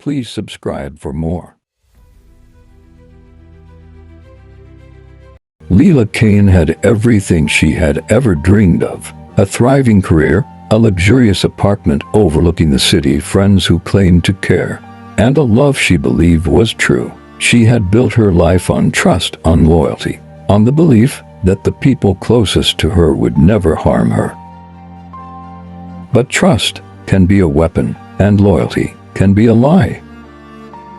Please subscribe for more. Leela Kane had everything she had ever dreamed of: a thriving career, a luxurious apartment overlooking the city, friends who claimed to care, and a love she believed was true. She had built her life on trust, on loyalty, on the belief that the people closest to her would never harm her. But trust can be a weapon, and loyalty can be a lie.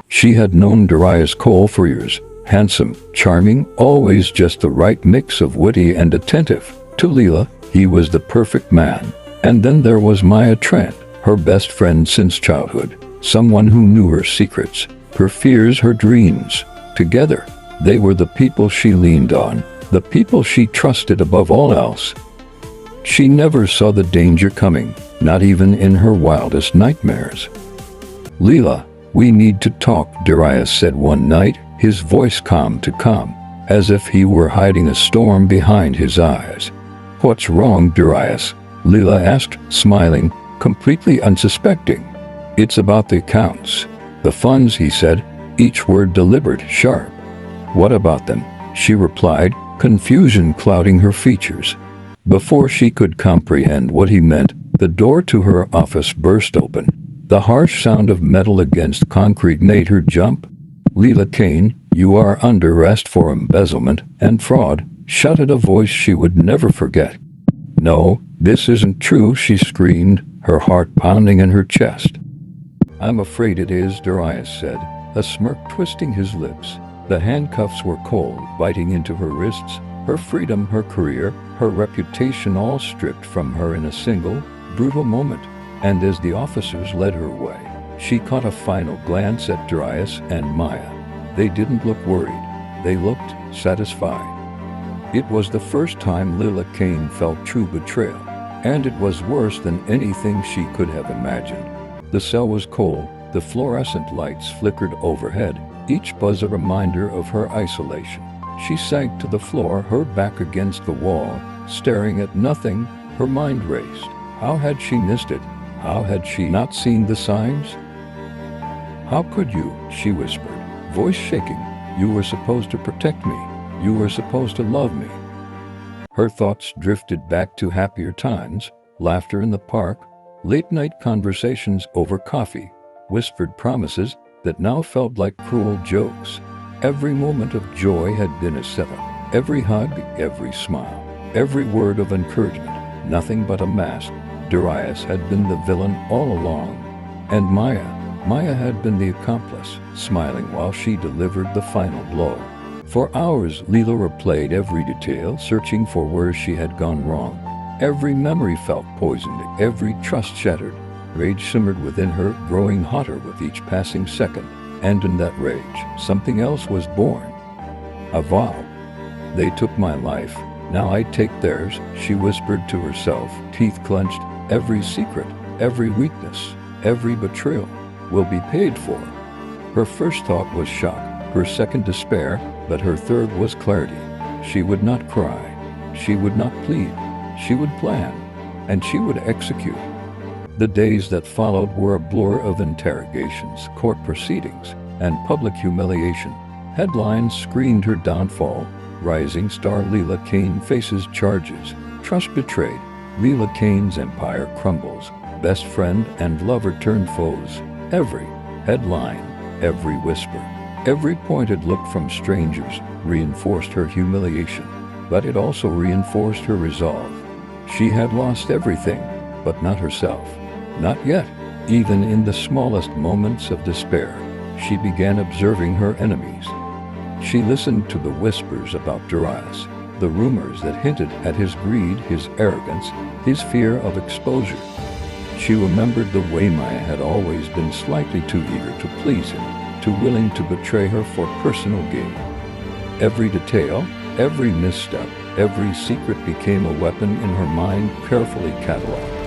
She had known Darius Cole for years. Handsome, charming, always just the right mix of witty and attentive. To Leela, he was the perfect man. And then there was Maya Trent, her best friend since childhood, someone who knew her secrets, her fears, her dreams. Together, they were the people she leaned on, the people she trusted above all else. She never saw the danger coming, not even in her wildest nightmares. "Leela, we need to talk," Darius said one night, his voice calm to calm, as if he were hiding a storm behind his eyes. "What's wrong, Darius?" Leela asked, smiling, completely unsuspecting. "It's about the accounts. The funds," he said, each word deliberate, sharp. "What about them?" she replied, confusion clouding her features. Before she could comprehend what he meant, the door to her office burst open. The harsh sound of metal against concrete made her jump. "Leela Kane, you are under arrest for embezzlement and fraud," shouted a voice she would never forget. "No, this isn't true," she screamed, her heart pounding in her chest. "I'm afraid it is," Darius said, a smirk twisting his lips. The handcuffs were cold, biting into her wrists, her freedom, her career, her reputation, all stripped from her in a single, brutal moment. And as the officers led her away, she caught a final glance at Darius and Maya. They didn't look worried. They looked satisfied. It was the first time Leela Kane felt true betrayal, and it was worse than anything she could have imagined. The cell was cold, the fluorescent lights flickered overhead, each buzz a reminder of her isolation. She sank to the floor, her back against the wall, staring at nothing. Her mind raced. How had she missed it? How had she not seen the signs? "How could you?" she whispered, voice shaking. "You were supposed to protect me. You were supposed to love me." Her thoughts drifted back to happier times, laughter in the park, late-night conversations over coffee, whispered promises that now felt like cruel jokes. Every moment of joy had been a setup. Every hug, every smile, every word of encouragement, nothing but a mask. Darius had been the villain all along. And Maya had been the accomplice, smiling while she delivered the final blow. For hours, Leela replayed every detail, searching for where she had gone wrong. Every memory felt poisoned, every trust shattered. Rage simmered within her, growing hotter with each passing second. And in that rage, something else was born. A vow. "They took my life. Now I take theirs," she whispered to herself, teeth clenched. "Every secret, every weakness, every betrayal will be paid for." Her first thought was shock, her second despair, but her third was clarity. She would not cry. She would not plead. She would plan, and she would execute. The days that followed were a blur of interrogations, court proceedings, and public humiliation. Headlines screened her downfall. Rising star Leela Kane faces charges. Trust betrayed. Leela Kane's empire crumbles. Best friend and lover turned foes. Every headline, every whisper, every pointed look from strangers reinforced her humiliation. But it also reinforced her resolve. She had lost everything, but not herself. Not yet. Even in the smallest moments of despair, she began observing her enemies. She listened to the whispers about Darius, the rumors that hinted at his greed, his arrogance, his fear of exposure. She remembered the way Maya had always been slightly too eager to please him, too willing to betray her for personal gain. Every detail, every misstep, every secret became a weapon in her mind, carefully catalogued.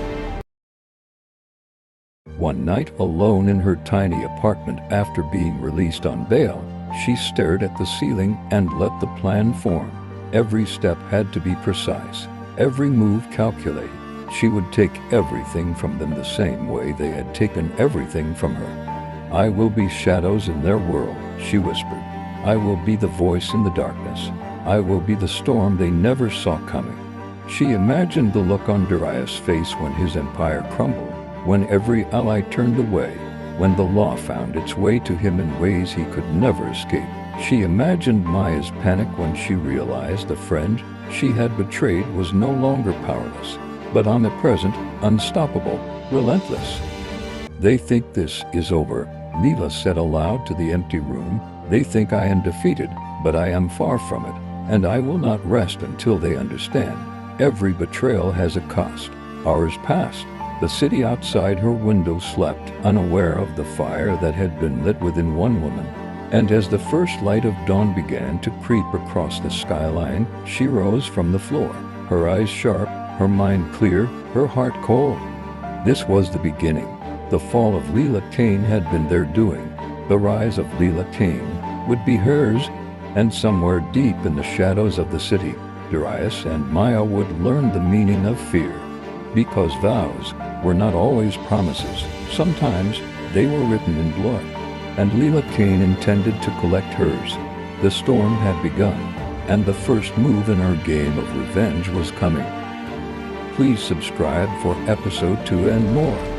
One night, alone in her tiny apartment after being released on bail, she stared at the ceiling and let the plan form. Every step had to be precise, every move calculated. She would take everything from them the same way they had taken everything from her. I will be shadows in their world, she whispered. I will be the voice in the darkness. I will be the storm they never saw coming. She imagined the look on Darius' face when his empire crumbled, when every ally turned away, when the law found its way to him in ways he could never escape. She imagined Maya's panic when she realized the friend she had betrayed was no longer powerless, but omnipresent, unstoppable, relentless. They think this is over, Leela said aloud to the empty room. They think I am defeated, but I am far from it, and I will not rest until they understand. Every betrayal has a cost. Hours passed. The city outside her window slept, unaware of the fire that had been lit within one woman. And as the first light of dawn began to creep across the skyline, she rose from the floor, her eyes sharp, her mind clear, her heart cold. This was the beginning. The fall of Leela Kane had been their doing. The rise of Leela Kane would be hers, and somewhere deep in the shadows of the city, Darius and Maya would learn the meaning of fear. Because vows were not always promises. Sometimes they were written in blood. And Leela Kane intended to collect hers. The storm had begun, and the first move in her game of revenge was coming. Please subscribe for episode 2 and more.